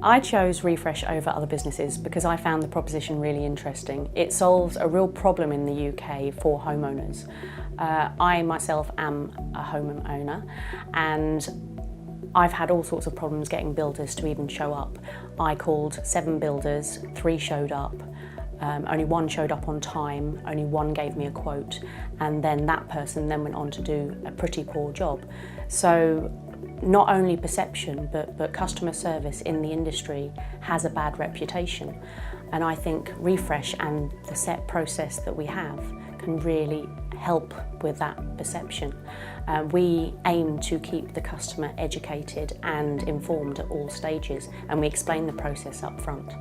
I chose Refresh over other businesses because I found the proposition really interesting. It solves a real problem in the UK for homeowners. I myself am a homeowner and I've had all sorts of problems getting builders to even show up. I called 7 builders, 3 showed up, only 1 showed up on time, only 1 gave me a quote, and then that person then went on to do a pretty poor job. So not only perception, but customer service in the industry has a bad reputation. And I think Refresh and the set process that we have can really help with that perception. We aim to keep the customer educated and informed at all stages, and we explain the process up front.